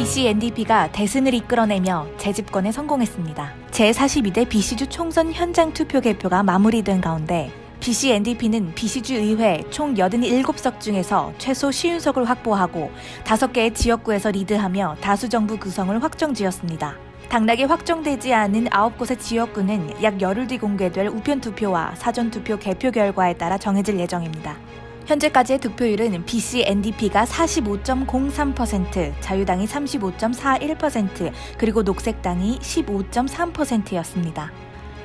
BC&DP가 대승을 이끌어내며 재집권에 성공했습니다. 제42대 BC주 총선 현장 투표 개표가 마무리된 가운데 BC&DP는 BC주 의회 총 87석 중에서 최소 50석을 확보하고 5개의 지역구에서 리드하며 다수정부 구성을 확정지었습니다. 당락이 확정되지 않은 9곳의 지역구는 약 열흘 뒤 공개될 우편투표와 사전투표 개표 결과에 따라 정해질 예정입니다. 현재까지의 득표율은 BC&DP가 45.03%, 자유당이 35.41%, 그리고 녹색당이 15.3%였습니다.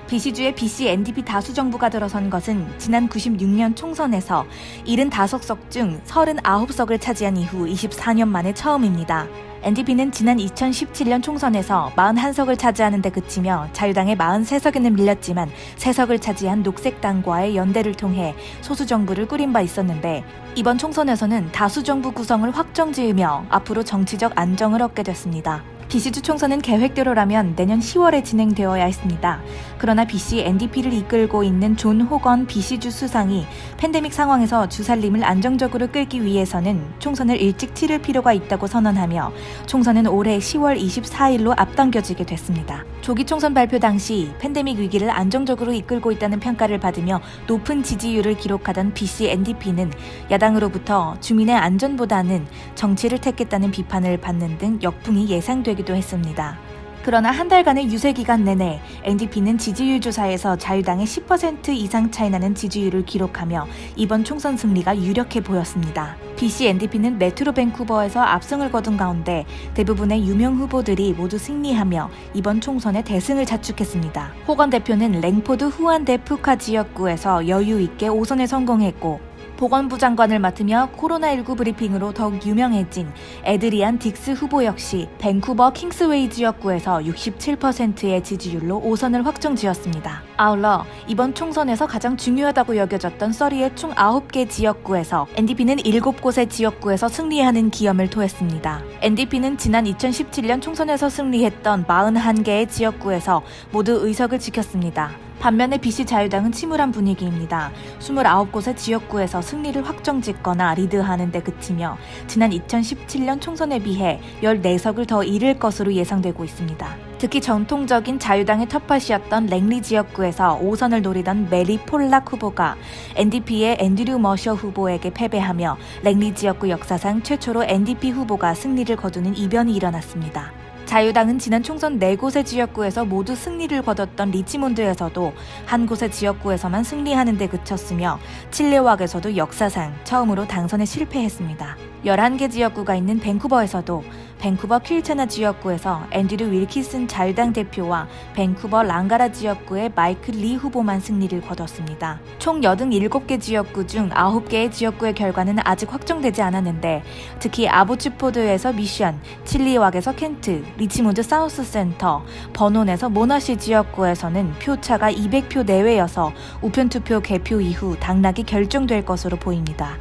BC주의 BC&DP 다수정부가 들어선 것은 지난 96년 총선에서 75석 중 39석을 차지한 이후 24년 만에 처음입니다. NDP는 지난 2017년 총선에서 41석을 차지하는 데 그치며 자유당의 43석에는 밀렸지만 3석을 차지한 녹색당과의 연대를 통해 소수정부를 꾸린 바 있었는데 이번 총선에서는 다수정부 구성을 확정지으며 앞으로 정치적 안정을 얻게 됐습니다. BC주 총선은 계획대로라면 내년 10월에 진행되어야 했습니다. 그러나 BC&DP를 이끌고 있는 존 호건 BC주 수상이 팬데믹 상황에서 주살림을 안정적으로 끌기 위해서는 총선을 일찍 치를 필요가 있다고 선언하며 총선은 올해 10월 24일로 앞당겨지게 됐습니다. 조기 총선 발표 당시 팬데믹 위기를 안정적으로 이끌고 있다는 평가를 받으며 높은 지지율을 기록하던 BC&DP는 야당으로부터 주민의 안전보다는 정치를 택했다는 비판을 받는 등 역풍이 예상되기도 했습니다. 그러나 한 달간의 유세 기간 내내 NDP는 지지율 조사에서 자유당의 10% 이상 차이 나는 지지율을 기록하며 이번 총선 승리가 유력해 보였습니다. BC&DP는 메트로 밴쿠버에서 압승을 거둔 가운데 대부분의 유명 후보들이 모두 승리하며 이번 총선에 대승을 자축했습니다. 호건 대표는 랭포드 후안대 푸카 지역구에서 여유 있게 5선에 성공했고 보건부 장관을 맡으며 코로나19 브리핑으로 더욱 유명해진 에드리안 딕스 후보 역시 밴쿠버 킹스웨이 지역구에서 67%의 지지율로 5선을 확정지었습니다. 아울러 이번 총선에서 가장 중요하다고 여겨졌던 서리의 총 9개 지역구에서 NDP는 7곳의 지역구에서 승리하는 기염을 토했습니다. NDP는 지난 2017년 총선에서 승리했던 41개의 지역구에서 모두 의석을 지켰습니다. 반면에 BC 자유당은 침울한 분위기입니다. 29곳의 지역구에서 승리를 확정짓거나 리드하는 데 그치며 지난 2017년 총선에 비해 14석을 더 잃을 것으로 예상되고 있습니다. 특히 전통적인 자유당의 텃밭이었던 랭리 지역구에서 5선을 노리던 메리 폴락 후보가 NDP의 앤드류 머셔 후보에게 패배하며 랭리 지역구 역사상 최초로 NDP 후보가 승리를 거두는 이변이 일어났습니다. 자유당은 지난 총선 4곳의 지역구에서 모두 승리를 거뒀던 리치몬드에서도 한 곳의 지역구에서만 승리하는 데 그쳤으며 칠레왁에서도 역사상 처음으로 당선에 실패했습니다. 11개 지역구가 있는 밴쿠버에서도 밴쿠버 퀼체나 지역구에서 앤드류 윌키슨 자유당 대표와 밴쿠버 랑가라 지역구의 마이클 리 후보만 승리를 거뒀습니다. 총 87개 지역구 중 9개의 지역구의 결과는 아직 확정되지 않았는데 특히 아보츠포드에서 미션, 칠리왁에서 켄트, 리치몬드 사우스 센터, 버논에서 모나시 지역구에서는 표차가 200표 내외여서 우편투표 개표 이후 당락이 결정될 것으로 보입니다.